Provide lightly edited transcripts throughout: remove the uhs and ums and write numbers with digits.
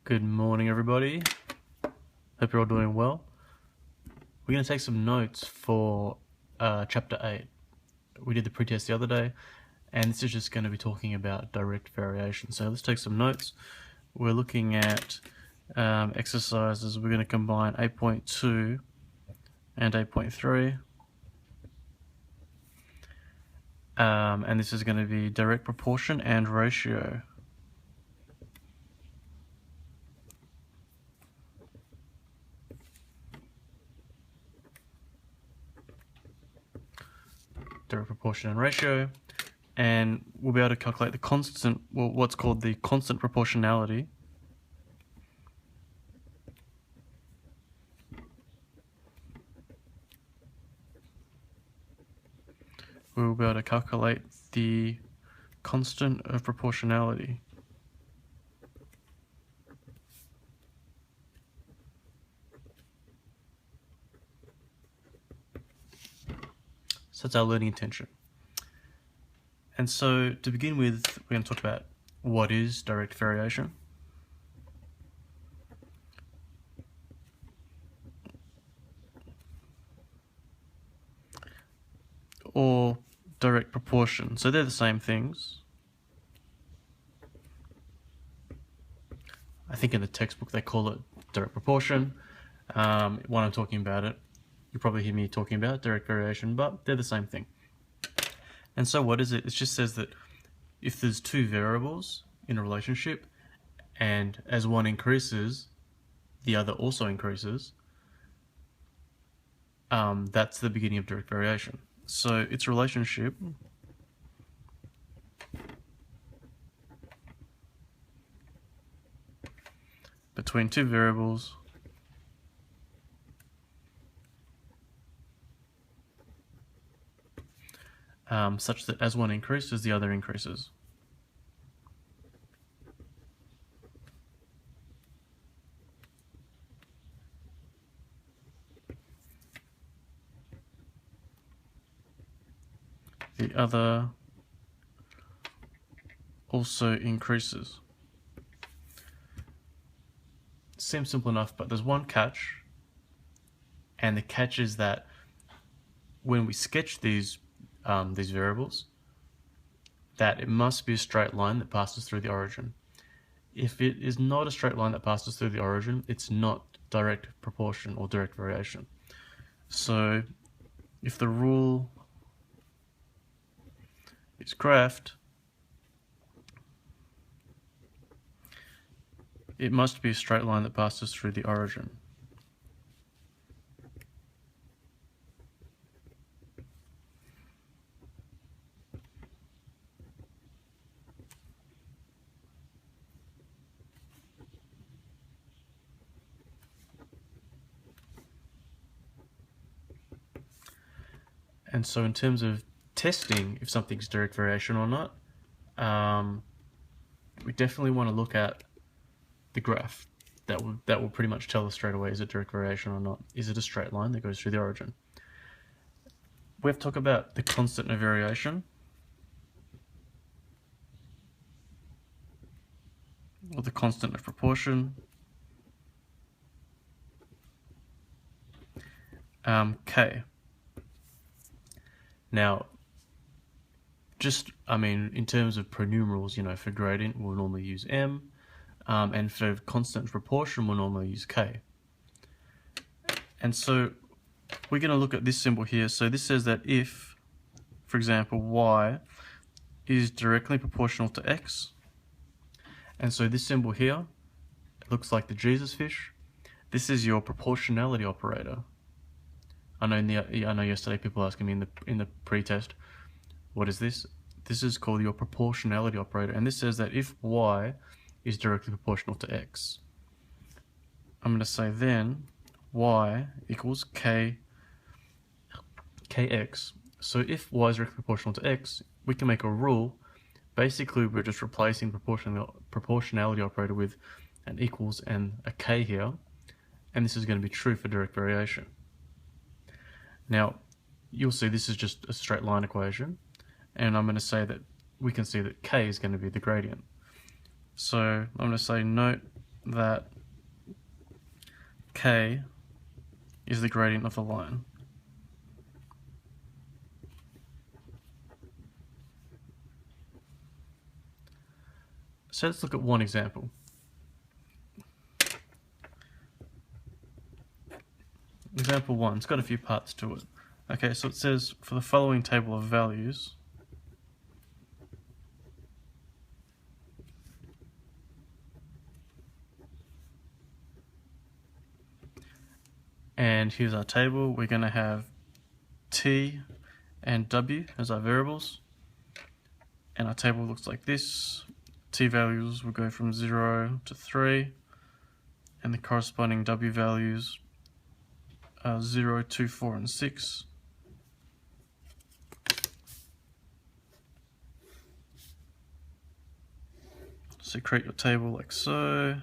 Good morning, everybody. Hope you're all doing well. We're going to take some notes for Chapter 8. We did the pretest the other day, and this is just going to be talking about direct variation. So let's take some notes. We're looking at exercises. We're going to combine 8.2 and 8.3. And this is going to be direct proportion and ratio. Direct proportion and ratio, and we'll be able to calculate the constant, well, what's called the constant proportionality. We'll be able to calculate the constant of proportionality. So that's our learning intention. And so to begin with, we're going to talk about what is direct variation. Or direct proportion. So they're the same things. I think in the textbook they call it direct proportion. When I'm talking about it, you'll probably hear me talking about direct variation, but they're the same thing. And so what is it? It just says that if there's two variables in a relationship, and as one increases, the other also increases, that's the beginning of direct variation. So it's a relationship between two variables such that as one increases, the other increases. The other also increases. Seems simple enough, but there's one catch, and the catch is that when we sketch these variables, that it must be a straight line that passes through the origin. If it is not a straight line that passes through the origin, it's not direct proportion or direct variation. So if the rule is graphed, it must be a straight line that passes through the origin. And so in terms of testing if something's direct variation or not, we definitely want to look at the graph. That will pretty much tell us straight away, is it direct variation or not? Is it a straight line that goes through the origin? We have to talk about the constant of variation, or the constant of proportion. K. Now, in terms of pronumerals, for gradient, we'll normally use M, and for constant of proportion, we'll normally use K. And so we're going to look at this symbol here. So this says that if, for example, Y is directly proportional to X, and so this symbol here looks like the Jesus fish. This is your proportionality operator. I know yesterday people asking me in the pre-test, what is this? This is called your proportionality operator, and this says that if Y is directly proportional to X, I'm going to say then Y equals Kx. So if Y is directly proportional to X, we can make a rule. Basically, we're just replacing proportionality operator with an equals and a K here, and this is going to be true for direct variation. Now, you'll see this is just a straight line equation, and I'm going to say that we can see that K is going to be the gradient. So I'm going to say note that k is the gradient of the line. So let's look at one example. Example 1, it's got a few parts to it. Okay, so it says for the following table of values, and here's our table. We're going to have t and w as our variables, and our table looks like this. T values will go from 0 to 3, and the corresponding w values are 0, 2, 4, and 6. So create your table like so.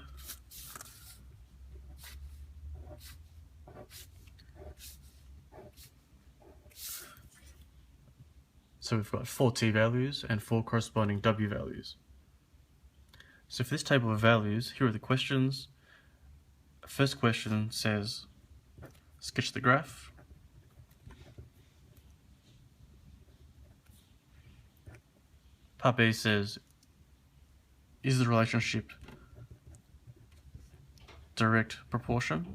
So we've got 4 t values and 4 corresponding w values. So for this table of values, here are the questions. First question says, sketch the graph. Part B says, is the relationship direct proportion?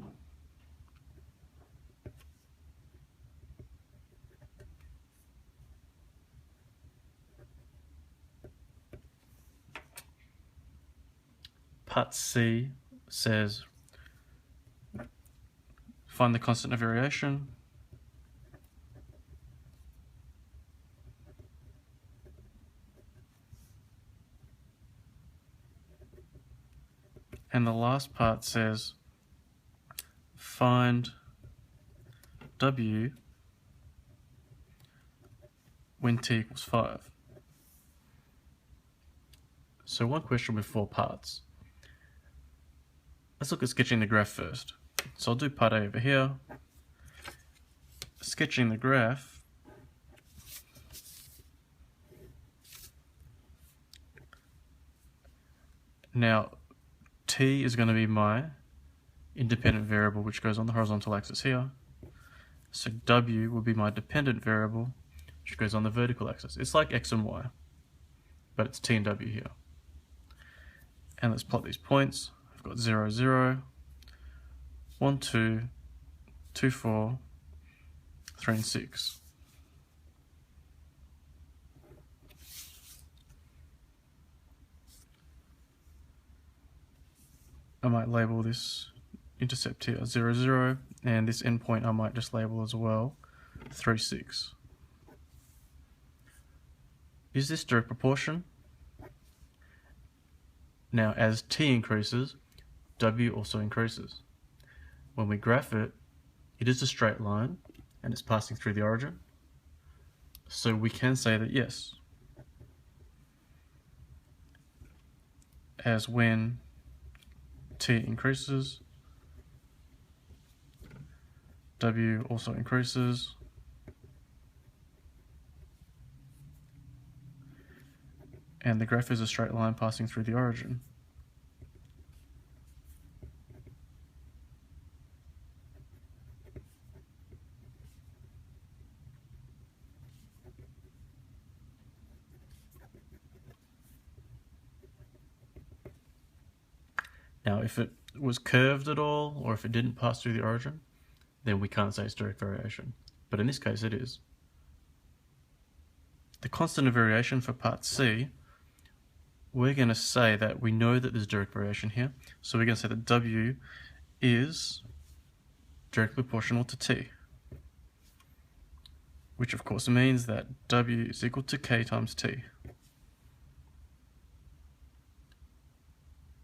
Part C says, find the constant of variation. And the last part says, find W when t equals 5. So one question with 4 parts. Let's look at sketching the graph first. So I'll do part A over here. Sketching the graph. Now, t is going to be my independent variable, which goes on the horizontal axis here. So w will be my dependent variable, which goes on the vertical axis. It's like x and y, but it's t and w here. And let's plot these points. I've got 0, 0, 1, 2, 2, 4, 3, and 6. I might label this intercept here 0, 0, and this endpoint I might just label as well 3, 6. Is this direct proportion? Now, as t increases, w also increases. When we graph it, it is a straight line and it's passing through the origin. So we can say that yes, as when t increases, w also increases, and the graph is a straight line passing through the origin. Now, if it was curved at all, or if it didn't pass through the origin, then we can't say it's direct variation. But in this case, it is. The constant of variation for part C, we're going to say that we know that there's direct variation here. So we're going to say that W is directly proportional to T, which of course means that W is equal to K times T.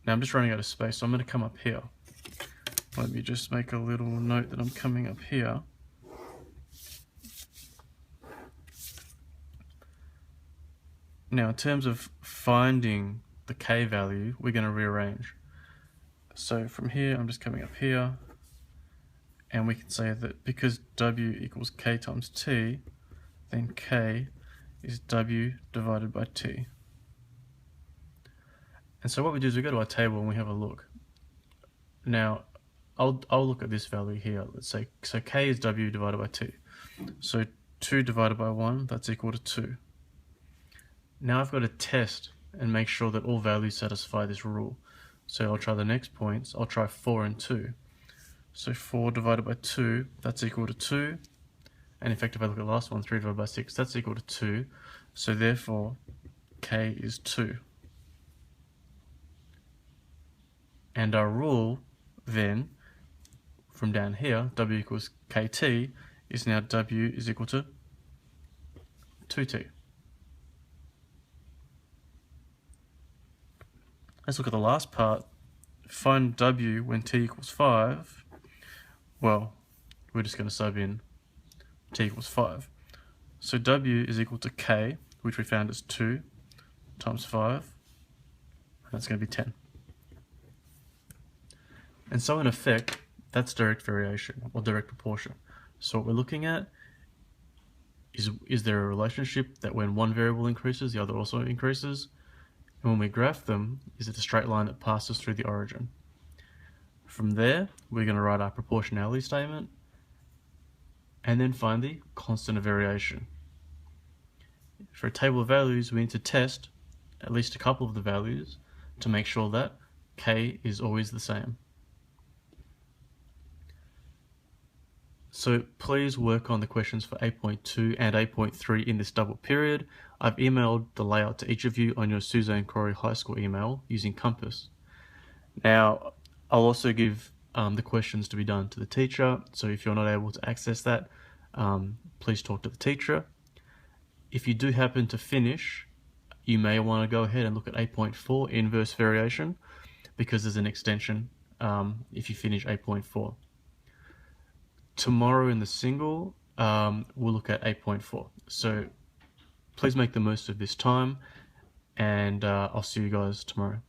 Now I'm just running out of space, so I'm going to come up here. Let me just make a little note that I'm coming up here. Now in terms of finding the K value, we're going to rearrange. So from here, I'm just coming up here, and we can say that because W equals K times T, then K is W divided by T. And so what we do is we go to our table and we have a look. Now, I'll look at this value here. Let's say, so k is w divided by 2. So 2 divided by 1, that's equal to 2. Now I've got to test and make sure that all values satisfy this rule. So I'll try the next points. I'll try 4 and 2. So 4 divided by 2, that's equal to 2. And in fact, if I look at the last one, 3 divided by 6, that's equal to 2. So therefore, k is 2. And our rule then, from down here, w equals kt, is now w is equal to 2t. Let's look at the last part. Find w when t equals 5. Well, we're just going to sub in t equals 5. So w is equal to k, which we found is 2 times 5, and that's going to be 10. And so in effect, that's direct variation or direct proportion. So what we're looking at is there a relationship that when one variable increases, the other also increases? And when we graph them, is it a straight line that passes through the origin? From there, we're going to write our proportionality statement and then find the constant of variation. For a table of values, we need to test at least a couple of the values to make sure that k is always the same. So please work on the questions for 8.2 and 8.3 in this double period. I've emailed the layout to each of you on your Suzanne Cory High School email using Compass. Now, I'll also give the questions to be done to the teacher, so if you're not able to access that, please talk to the teacher. If you do happen to finish, you may want to go ahead and look at 8.4 inverse variation, because there's an extension if you finish 8.4. Tomorrow in the single, we'll look at 8.4. So please make the most of this time, and I'll see you guys tomorrow.